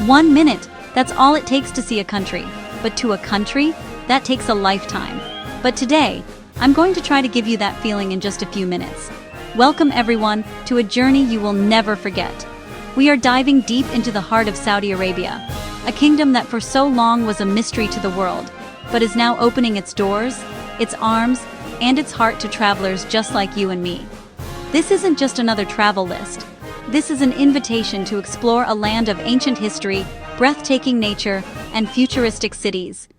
1 minute, that's all it takes to see a country. But to a country, that takes a lifetime. But today, I'm going to try to give you that feeling in just a few minutes. Welcome everyone to a journey you will never forget. We are diving deep into the heart of Saudi Arabia, a kingdom that for so long was a mystery to the world, but is now opening its doors, its arms, and its heart to travelers just like you and me. This isn't just another travel list. This is an invitation to explore a land of ancient history, breathtaking nature, and futuristic cities.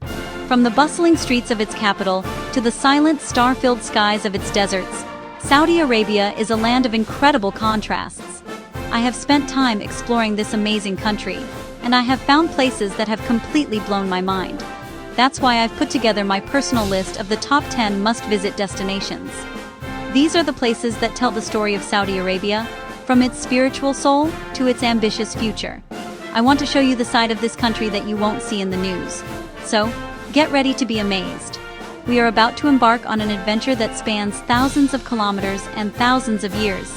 From the bustling streets of its capital to the silent, star-filled skies of its deserts, Saudi Arabia is a land of incredible contrasts. I have spent time exploring this amazing country, and I have found places that have completely blown my mind. That's why I've put together my personal list of the top 10 must-visit destinations. These are the places that tell the story of Saudi Arabia, from its spiritual soul to its ambitious future. I want to show you the side of this country that you won't see in the news. So, get ready to be amazed. We are about to embark on an adventure that spans thousands of kilometers and thousands of years.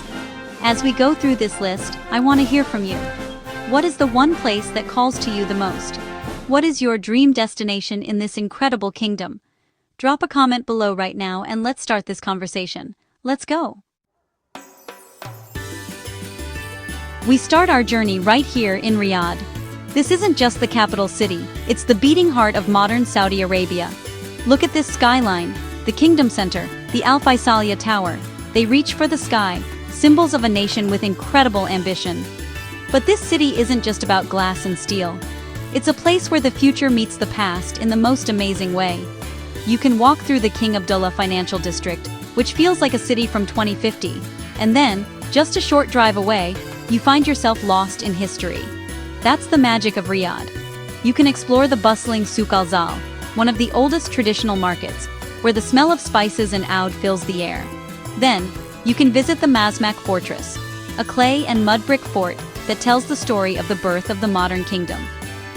As we go through this list, I want to hear from you. What is the one place that calls to you the most? What is your dream destination in this incredible kingdom? Drop a comment below right now and let's start this conversation. Let's go! We start our journey right here in Riyadh. This isn't just the capital city, it's the beating heart of modern Saudi Arabia. Look at this skyline, the Kingdom Center, the Al Faisaliah Tower. They reach for the sky, symbols of a nation with incredible ambition. But this city isn't just about glass and steel. It's a place where the future meets the past in the most amazing way. You can walk through the King Abdullah Financial District, which feels like a city from 2050, and then, just a short drive away, you find yourself lost in history. That's the magic of Riyadh. You can explore the bustling Souk Al-Zal, one of the oldest traditional markets, where the smell of spices and oud fills the air. Then, you can visit the Mazmak Fortress, a clay and mud brick fort that tells the story of the birth of the modern kingdom.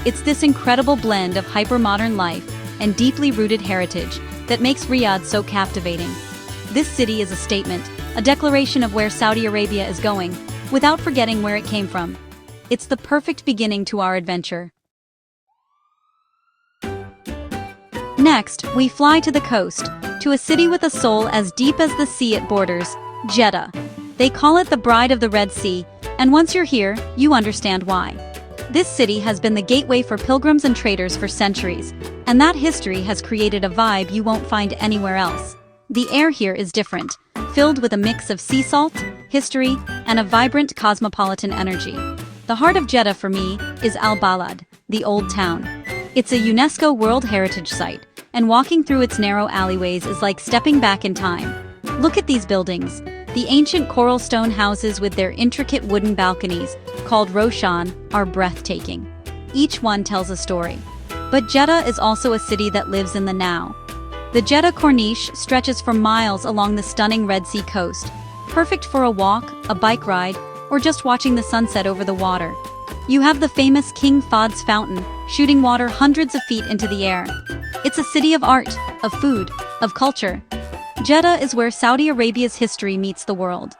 It's this incredible blend of hyper-modern life and deeply rooted heritage that makes Riyadh so captivating. This city is a statement, a declaration of where Saudi Arabia is going, without forgetting where it came from. It's the perfect beginning to our adventure. Next, we fly to the coast, to a city with a soul as deep as the sea it borders, Jeddah. They call it the Bride of the Red Sea, and once you're here, you understand why. This city has been the gateway for pilgrims and traders for centuries, and that history has created a vibe you won't find anywhere else. The air here is different, filled with a mix of sea salt, history, and a vibrant cosmopolitan energy. The heart of Jeddah for me is Al Balad, the Old Town. It's a UNESCO World Heritage Site, and walking through its narrow alleyways is like stepping back in time. Look at these buildings. The ancient coral stone houses with their intricate wooden balconies, called Roshan, are breathtaking. Each one tells a story. But Jeddah is also a city that lives in the now. The Jeddah Corniche stretches for miles along the stunning Red Sea coast, perfect for a walk, a bike ride, or just watching the sunset over the water. You have the famous King Fahd's fountain, shooting water hundreds of feet into the air. It's a city of art, of food, of culture. Jeddah is where Saudi Arabia's history meets the world.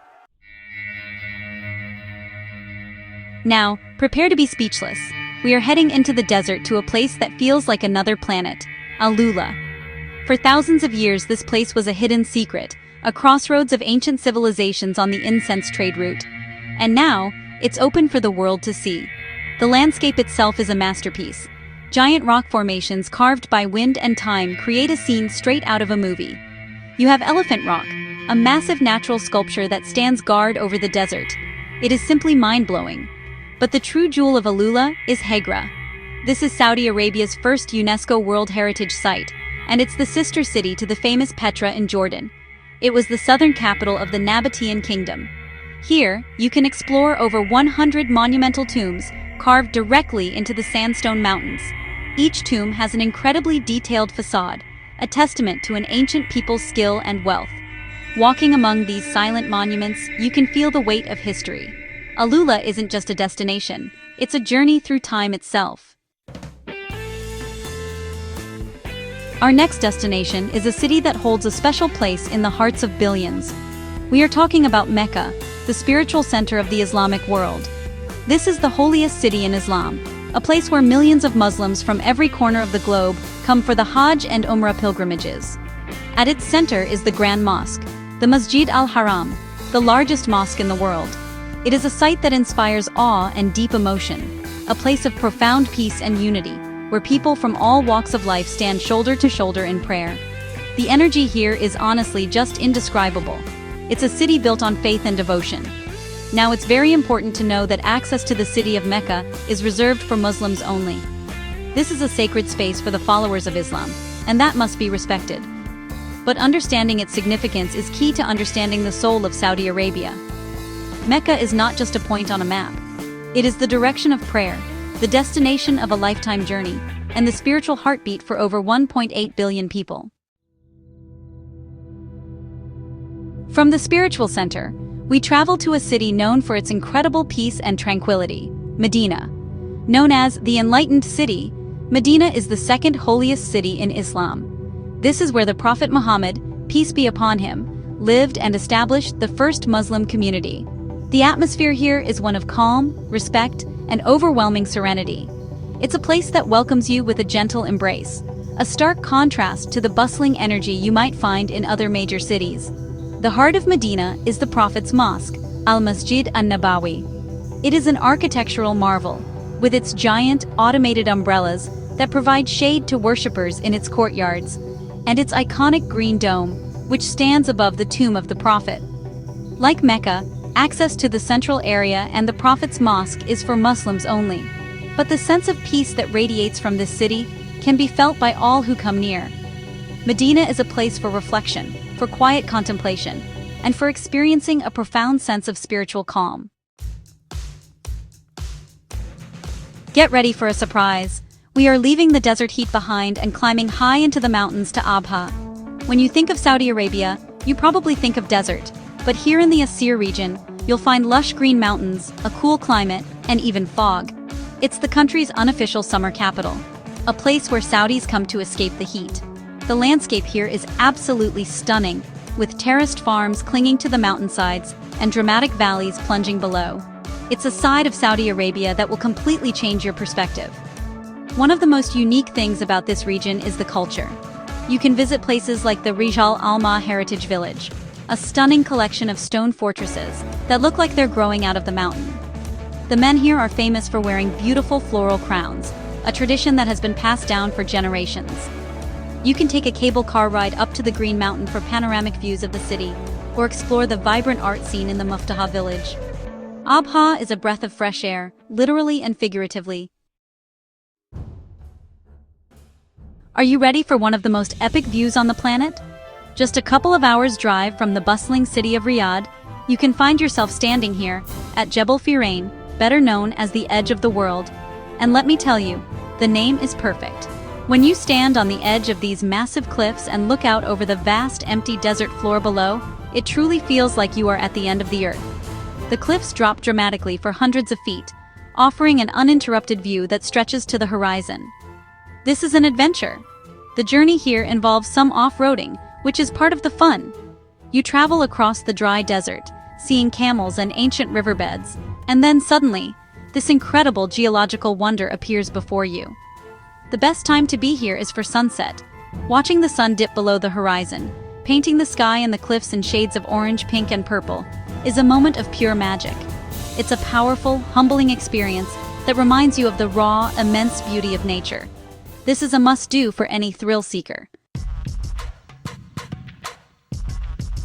Now, prepare to be speechless. We are heading into the desert to a place that feels like another planet, Alula. For thousands of years, this place was a hidden secret, a crossroads of ancient civilizations on the incense trade route. And now, it's open for the world to see. The landscape itself is a masterpiece. Giant rock formations carved by wind and time create a scene straight out of a movie. You have Elephant Rock, a massive natural sculpture that stands guard over the desert. It is simply mind-blowing. But the true jewel of Alula is Hegra. This is Saudi Arabia's first UNESCO World Heritage Site, and it's the sister city to the famous Petra in Jordan. It was the southern capital of the Nabatean Kingdom. Here, you can explore over 100 monumental tombs carved directly into the sandstone mountains. Each tomb has an incredibly detailed facade, a testament to an ancient people's skill and wealth. Walking among these silent monuments, you can feel the weight of history. Alula isn't just a destination, it's a journey through time itself. Our next destination is a city that holds a special place in the hearts of billions. We are talking about Mecca, the spiritual center of the Islamic world. This is the holiest city in Islam, a place where millions of Muslims from every corner of the globe come for the Hajj and Umrah pilgrimages. At its center is the Grand Mosque, the Masjid al-Haram, the largest mosque in the world. It is a site that inspires awe and deep emotion, a place of profound peace and unity, where people from all walks of life stand shoulder to shoulder in prayer. The energy here is honestly just indescribable. It's a city built on faith and devotion. Now it's very important to know that access to the city of Mecca is reserved for Muslims only. This is a sacred space for the followers of Islam, and that must be respected. But understanding its significance is key to understanding the soul of Saudi Arabia. Mecca is not just a point on a map. It is the direction of prayer, the destination of a lifetime journey, and the spiritual heartbeat for over 1.8 billion people. From the spiritual center, we travel to a city known for its incredible peace and tranquility, Medina. Known as the Enlightened City, Medina is the second holiest city in Islam. This is where the Prophet Muhammad, peace be upon him, lived and established the first Muslim community. The atmosphere here is one of calm, respect, and overwhelming serenity. It's a place that welcomes you with a gentle embrace, a stark contrast to the bustling energy you might find in other major cities. The heart of Medina is the Prophet's Mosque, Al-Masjid an-Nabawi. It is an architectural marvel, with its giant, automated umbrellas that provide shade to worshippers in its courtyards, and its iconic green dome, which stands above the tomb of the Prophet. Like Mecca, access to the central area and the Prophet's Mosque is for Muslims only. But the sense of peace that radiates from this city can be felt by all who come near. Medina is a place for reflection, for quiet contemplation, and for experiencing a profound sense of spiritual calm. Get ready for a surprise. We are leaving the desert heat behind and climbing high into the mountains to Abha. When you think of Saudi Arabia, you probably think of desert, but here in the Asir region, you'll find lush green mountains, a cool climate, and even fog. It's the country's unofficial summer capital, a place where Saudis come to escape the heat. The landscape here is absolutely stunning, with terraced farms clinging to the mountainsides and dramatic valleys plunging below. It's a side of Saudi Arabia that will completely change your perspective. One of the most unique things about this region is the culture. You can visit places like the Rijal Alma Heritage Village, a stunning collection of stone fortresses that look like they're growing out of the mountain. The men here are famous for wearing beautiful floral crowns, a tradition that has been passed down for generations. You can take a cable car ride up to the Green Mountain for panoramic views of the city, or explore the vibrant art scene in the Muftaha village. Abha is a breath of fresh air, literally and figuratively. Are you ready for one of the most epic views on the planet? Just a couple of hours' drive from the bustling city of Riyadh, you can find yourself standing here at Jebel Firain, better known as the edge of the world. And let me tell you, the name is perfect. When you stand on the edge of these massive cliffs and look out over the vast empty desert floor below, it truly feels like you are at the end of the earth. The cliffs drop dramatically for hundreds of feet, offering an uninterrupted view that stretches to the horizon. This is an adventure. The journey here involves some off-roading, which is part of the fun. You travel across the dry desert, seeing camels and ancient riverbeds, and then suddenly, this incredible geological wonder appears before you. The best time to be here is for sunset. Watching the sun dip below the horizon, painting the sky and the cliffs in shades of orange, pink, and purple, is a moment of pure magic. It's a powerful, humbling experience that reminds you of the raw, immense beauty of nature. This is a must-do for any thrill seeker.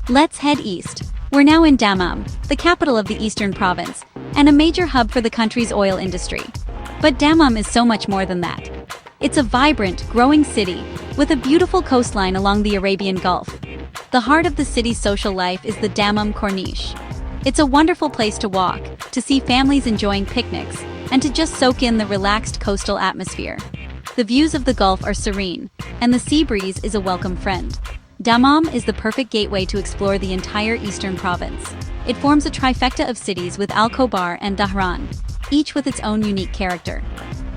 Let's head east. We're now in Dammam, the capital of the Eastern Province, and a major hub for the country's oil industry. But Dammam is so much more than that. It's a vibrant, growing city with a beautiful coastline along the Arabian Gulf. The heart of the city's social life is the Dammam Corniche. It's a wonderful place to walk, to see families enjoying picnics, and to just soak in the relaxed coastal atmosphere. The views of the Gulf are serene, and the sea breeze is a welcome friend. Dammam is the perfect gateway to explore the entire Eastern Province. It forms a trifecta of cities with Al-Khobar and Dhahran, each with its own unique character.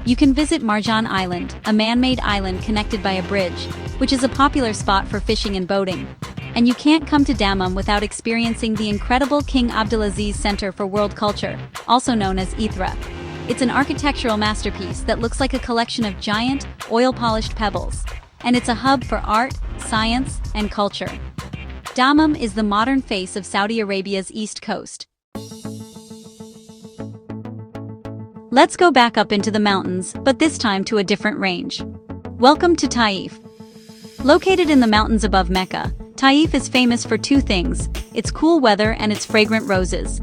You can visit Marjan Island, a man-made island connected by a bridge, which is a popular spot for fishing and boating. And you can't come to Dammam without experiencing the incredible King Abdulaziz Center for World Culture, also known as ITHRA. It's an architectural masterpiece that looks like a collection of giant, oil-polished pebbles. And it's a hub for art, science, and culture. Dammam is the modern face of Saudi Arabia's east coast. Let's go back up into the mountains, but this time to a different range. Welcome to Taif. Located in the mountains above Mecca, Taif is famous for two things: its cool weather and its fragrant roses.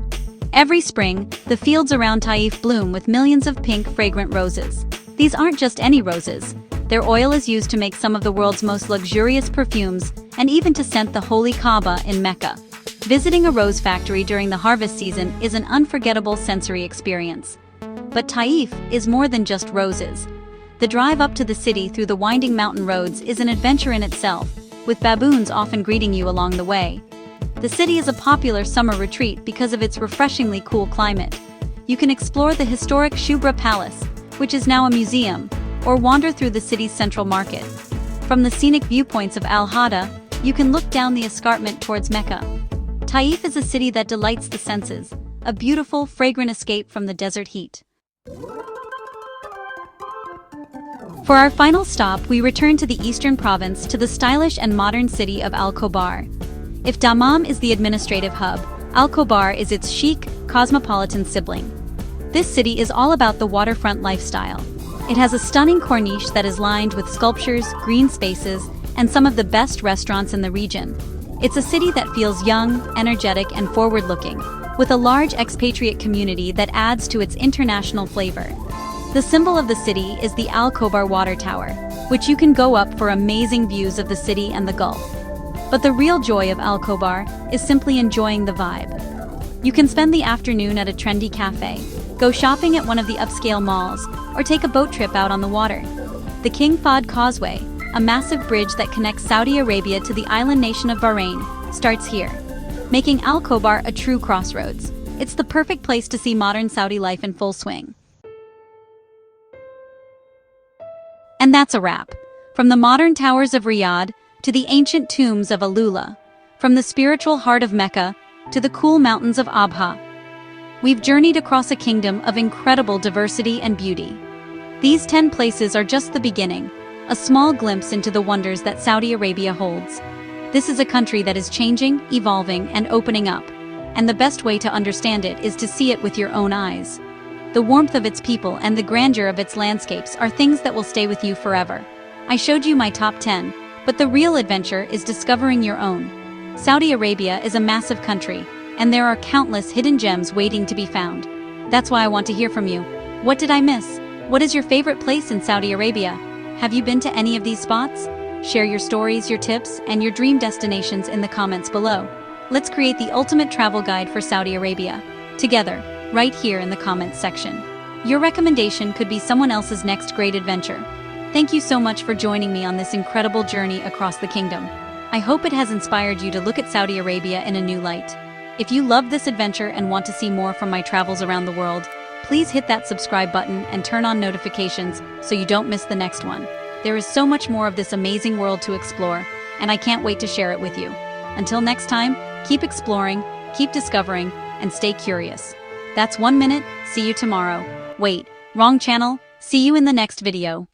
Every spring, the fields around Taif bloom with millions of pink, fragrant roses. These aren't just any roses. Their oil is used to make some of the world's most luxurious perfumes and even to scent the holy Kaaba in Mecca. Visiting a rose factory during the harvest season is an unforgettable sensory experience. But Taif is more than just roses. The drive up to the city through the winding mountain roads is an adventure in itself, with baboons often greeting you along the way. The city is a popular summer retreat because of its refreshingly cool climate. You can explore the historic Shubra Palace, which is now a museum, or wander through the city's central market. From the scenic viewpoints of Al-Hada, you can look down the escarpment towards Mecca. Taif is a city that delights the senses, a beautiful, fragrant escape from the desert heat. For our final stop, we return to the eastern province to the stylish and modern city of Al-Khobar. If Dammam is the administrative hub, Al-Khobar is its chic, cosmopolitan sibling. This city is all about the waterfront lifestyle. It has a stunning corniche that is lined with sculptures, green spaces, and some of the best restaurants in the region. It's a city that feels young, energetic, and forward-looking, with a large expatriate community that adds to its international flavor. The symbol of the city is the Al-Khobar Water Tower, which you can go up for amazing views of the city and the Gulf. But the real joy of Al-Khobar is simply enjoying the vibe. You can spend the afternoon at a trendy cafe, go shopping at one of the upscale malls, or take a boat trip out on the water. The King Fahd Causeway, a massive bridge that connects Saudi Arabia to the island nation of Bahrain, starts here, making Al-Khobar a true crossroads. It's the perfect place to see modern Saudi life in full swing. And that's a wrap. From the modern towers of Riyadh to the ancient tombs of Alula, from the spiritual heart of Mecca to the cool mountains of Abha, we've journeyed across a kingdom of incredible diversity and beauty. These 10 places are just the beginning, a small glimpse into the wonders that Saudi Arabia holds. This is a country that is changing, evolving, and opening up, and the best way to understand it is to see it with your own eyes. The warmth of its people and the grandeur of its landscapes are things that will stay with you forever. I showed you my top 10, but the real adventure is discovering your own. Saudi Arabia is a massive country, and there are countless hidden gems waiting to be found. That's why I want to hear from you. What did I miss? What is your favorite place in Saudi Arabia? Have you been to any of these spots? Share your stories, your tips, and your dream destinations in the comments below. Let's create the ultimate travel guide for Saudi Arabia, together, right here in the comments section. Your recommendation could be someone else's next great adventure. Thank you so much for joining me on this incredible journey across the kingdom. I hope it has inspired you to look at Saudi Arabia in a new light. If you loved this adventure and want to see more from my travels around the world, please hit that subscribe button and turn on notifications so you don't miss the next one. There is so much more of this amazing world to explore, and I can't wait to share it with you. Until next time, keep exploring, keep discovering, and stay curious. That's 1 minute. See you tomorrow. Wait, wrong channel. See you in the next video.